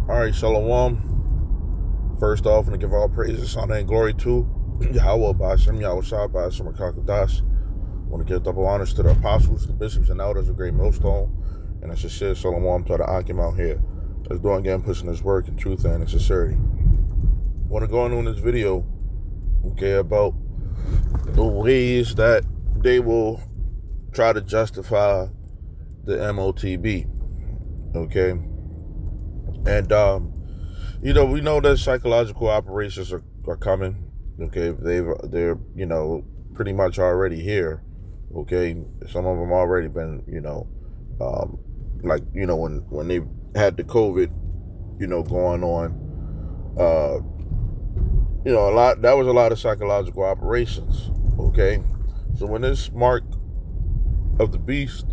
All right, Shalom. First off, I'm going to give all praises, honor, and glory to Yahweh Ba'ashem, Yahweh Shah Ba'ashem Kakadash. I want to give double honors to the apostles, the bishops, and elders of Great Millstone. And I should say Shalom to the Akim out here that's doing again, pushing his work in truth and in sincerity. I want to go on this video, okay, about the ways that they will try to justify the MOTB, okay? And, we know that psychological operations are coming, okay? They're, pretty much already here, okay? Some of them already been, when they had the COVID, going on, that was a lot of psychological operations, okay? So when this mark of the beast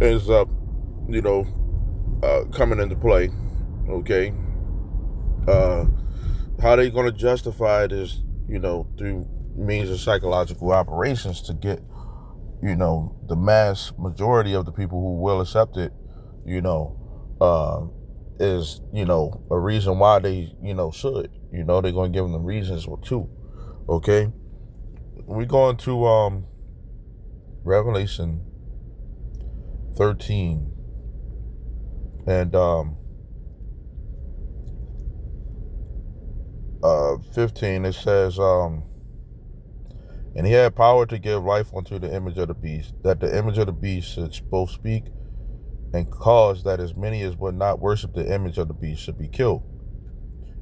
is up, coming into play, okay, how they going to justify it is, through means of psychological operations to get, the mass majority of the people who will accept it, is, a reason why they, should, they're going to give them the reasons too, okay? We go into Revelation 13 and 15, it says, and he had power to give life unto the image of the beast, that the image of the beast should both speak and cause that as many as would not worship the image of the beast should be killed.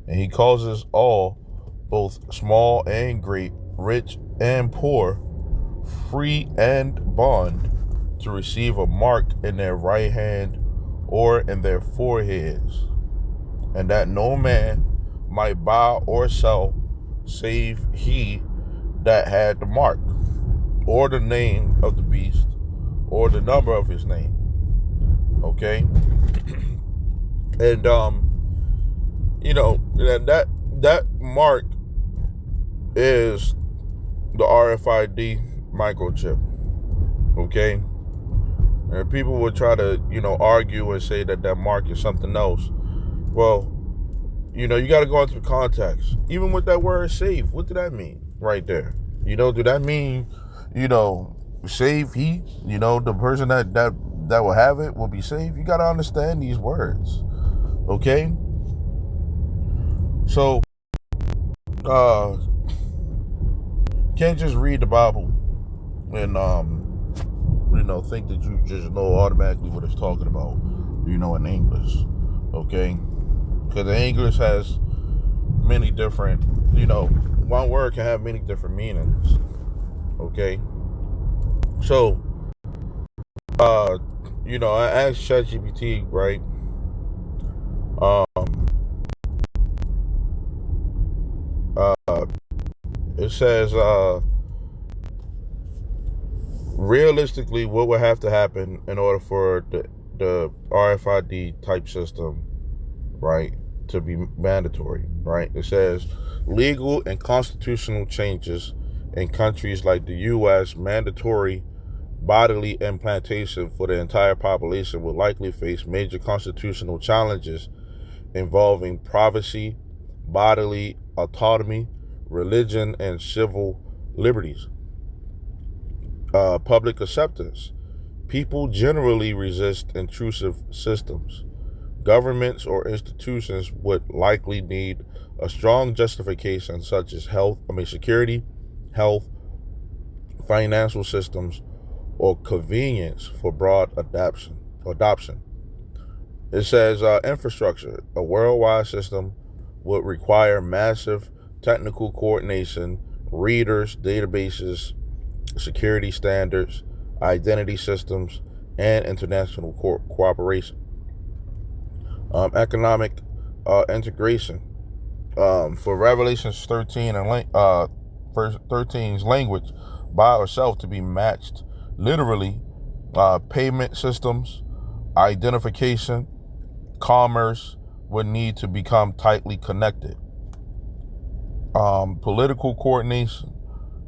And he causes all, both small and great, rich and poor, free and bond, to receive a mark in their right hand or in their foreheads, and that no man might buy or sell save he that had the mark, or the name of the beast, or the number of his name. Okay? And that mark is the RFID microchip. Okay? And people would try to, argue and say that mark is something else. Well, you got to go into the context. Even with that word save, what did that mean right there? Do that mean, save he, the person that will have it will be saved? You got to understand these words, okay? So, can't just read the Bible and, think that you just know automatically what it's talking about, in English, okay? Because the English has many different, one word can have many different meanings, okay? So, I asked ChatGPT, right? It says, realistically, what would have to happen in order for the RFID type system, right, to be mandatory, right? It says legal and constitutional changes in countries like the U.S., mandatory bodily implantation for the entire population will likely face major constitutional challenges involving privacy, bodily autonomy, religion, and civil liberties. Public acceptance. People generally resist intrusive systems. Governments or institutions would likely need a strong justification such as security, health, financial systems, or convenience for broad adoption. It says infrastructure. A worldwide system would require massive technical coordination, readers, databases, security standards, identity systems, and international cooperation. Economic integration. For Revelations 13 and verse 13's language by itself to be matched, literally, payment systems, identification, commerce would need to become tightly connected. Political coordination.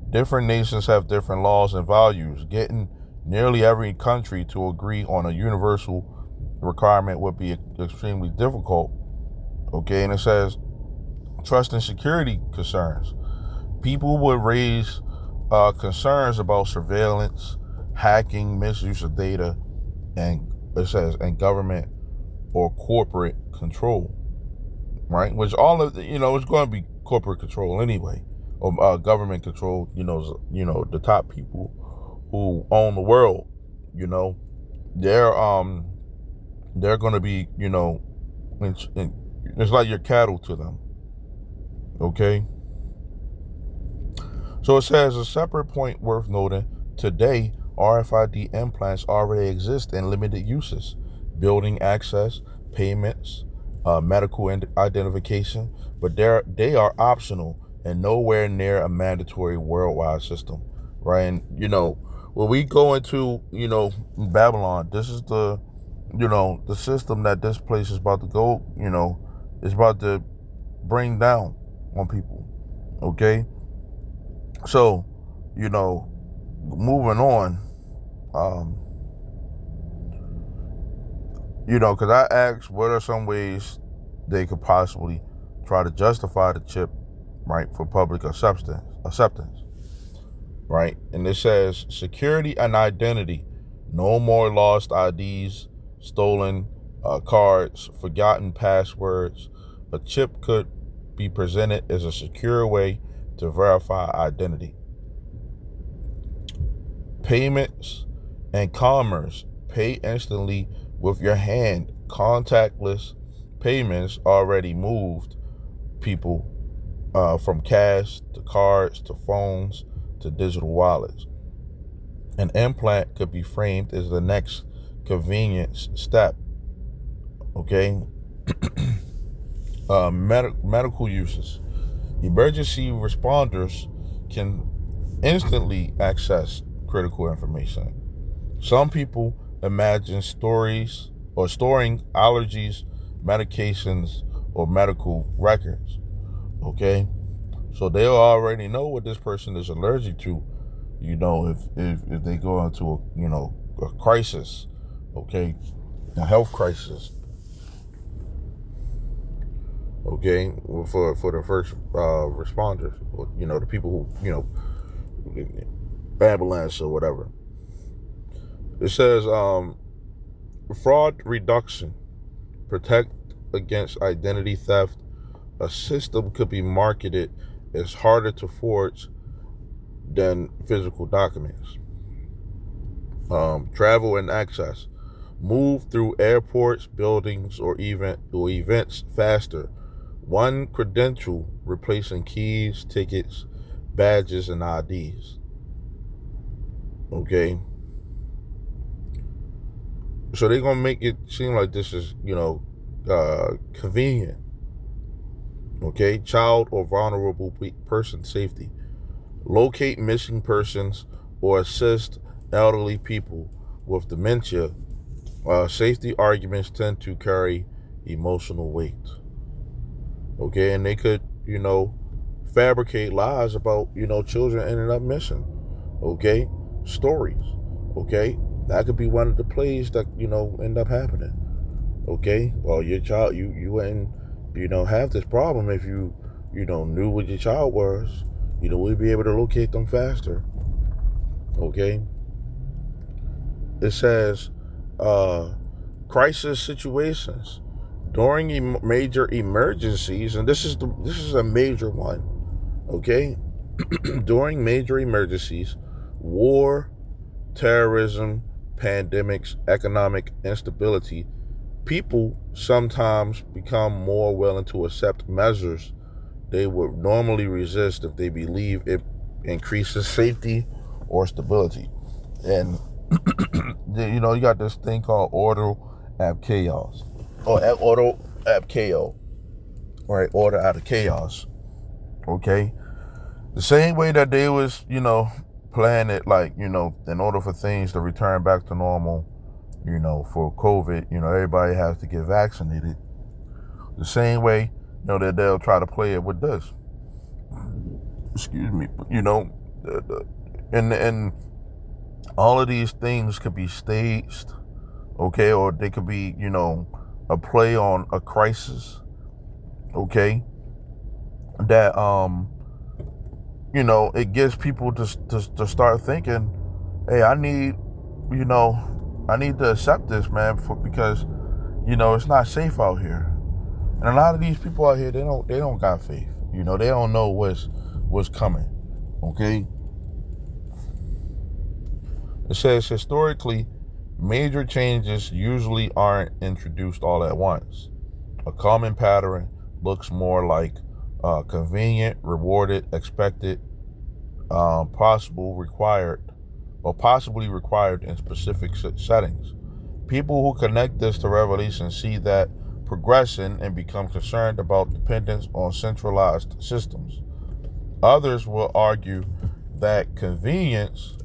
Different nations have different laws and values. Getting nearly every country to agree on a universal requirement would be extremely difficult Okay, and it says trust and security concerns. People would raise concerns about surveillance, hacking, misuse of data, and it says and government or corporate control, right? Which all of it's going to be corporate control anyway, or government control. The top people who own the world. They're going to be it's like you're cattle to them. Okay. So it says a separate point worth noting. Today, RFID implants already exist in limited uses: building access, payments, medical identification, but they are optional and nowhere near a mandatory worldwide system, right? And when we go into Babylon, this is the system that this place is about to go. It's about to bring down on people. Okay. So, moving on, because I asked what are some ways they could possibly try to justify the chip, right, for public acceptance, right? And it says security and identity, no more lost IDs, stolen cards, forgotten passwords. A chip could be presented as a secure way to verify identity. Payments and commerce. Pay instantly with your hand. Contactless payments already moved people from cash to cards to phones to digital wallets. An implant could be framed as the next convenience step. Okay. Medical uses. Emergency responders can instantly access critical information. Some people imagine storing allergies, medications, or medical records. Okay, so they'll already know what this person is allergic to. If they go into a crisis, okay, a health crisis. Okay, for the first responders, or the people who ambulance or whatever. It says fraud reduction, protect against identity theft. A system could be marketed as harder to forge than physical documents. Travel and access, move through airports, buildings, or events faster. One credential replacing keys, tickets, badges, and IDs. Okay. So they're going to make it seem like this is, convenient. Okay. Child or vulnerable person safety. Locate missing persons or assist elderly people with dementia. Safety arguments tend to carry emotional weight. Okay, and they could, fabricate lies about, children ending up missing. Okay, stories. Okay, that could be one of the plays that, end up happening. Okay, well, your child, you wouldn't, have this problem if you, knew what your child was. We'd be able to locate them faster. Okay. It says, crisis situations. During major emergencies, and this is a major one, okay? During major emergencies, war, terrorism, pandemics, economic instability, people sometimes become more willing to accept measures they would normally resist if they believe it increases safety or stability. And you got this thing called order ab chaos. Order ab chaos. Right, order out of chaos. Okay. The same way that they was, plan it, like, in order for things to return back to normal, for COVID, everybody has to get vaccinated. The same way, that they'll try to play it with this. Excuse me. And all of these things could be staged, okay, or they could be, a play on a crisis, okay, that it gets people to start thinking, hey, I need to accept this, man, because it's not safe out here. And a lot of these people out here, they don't got faith. They don't know what's coming. Okay? It says historically, major changes usually aren't introduced all at once. A common pattern looks more like convenient, rewarded, expected, possibly required in specific settings. People who connect this to Revelation see that progression and become concerned about dependence on centralized systems. Others will argue that convenience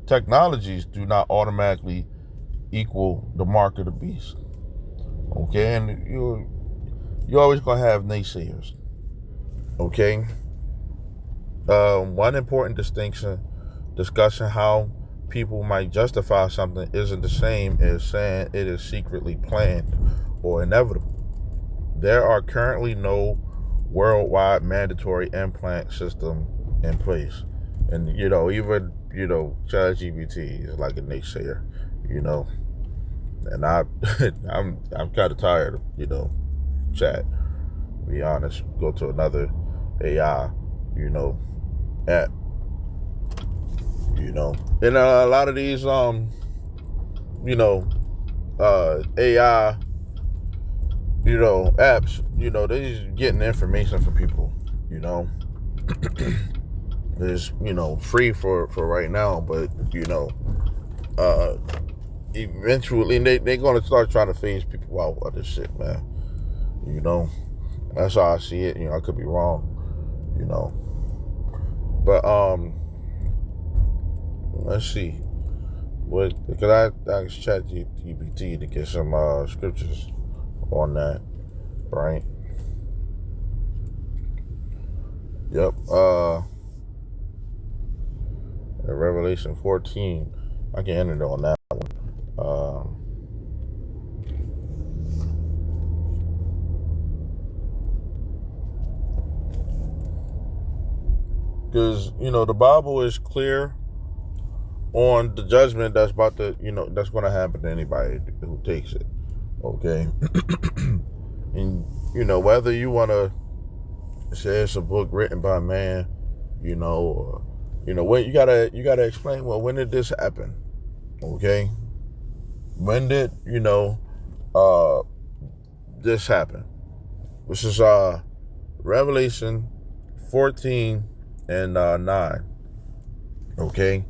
technologies do not automatically equal the mark of the beast. Okay, and you're always gonna have naysayers. Okay. One important discussing how people might justify something isn't the same as saying it is secretly planned or inevitable. There are currently no worldwide mandatory implant system in place. And, even, ChatGPT is like a naysayer, and I'm kind of tired of, chat, to be honest. Go to another AI, app, and a lot of these AI apps, they just getting information from people, it's free for right now, but eventually they're gonna start trying to phase people out of this shit, man. That's how I see it. I could be wrong, but let's see. Because I asked ChatGPT to get some scriptures on that, right? Yep. Revelation 14. I can enter it on that one. Because the Bible is clear on the judgment that's about to, that's going to happen to anybody who takes it. Okay. And whether you want to say it's a book written by man, or when you gotta explain, well, when did this happen? Okay. When did this happen? This is Revelation 14 and 9. Okay.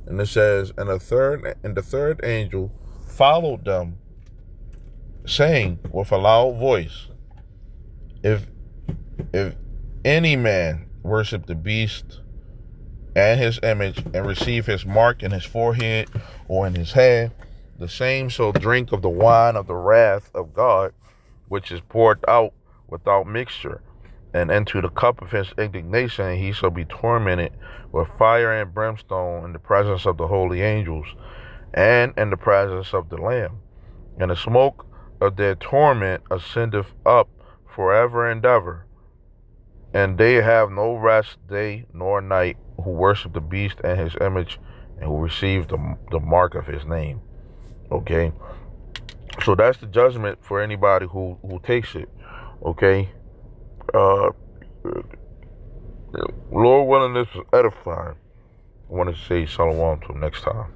And it says, and the third angel followed them, saying with a loud voice, if any man worship the beast and his image and receive his mark in his forehead or in his hand, the same shall drink of the wine of the wrath of God, which is poured out without mixture, and into the cup of his indignation, and he shall be tormented with fire and brimstone in the presence of the holy angels and in the presence of the Lamb. And the smoke of their torment ascendeth up forever and ever. And they have no rest day nor night who worship the beast and his image and who receive the mark of his name. Okay? So that's the judgment for anybody who takes it. Okay? Lord willing, this was edifying. I want to say shalom to him next time.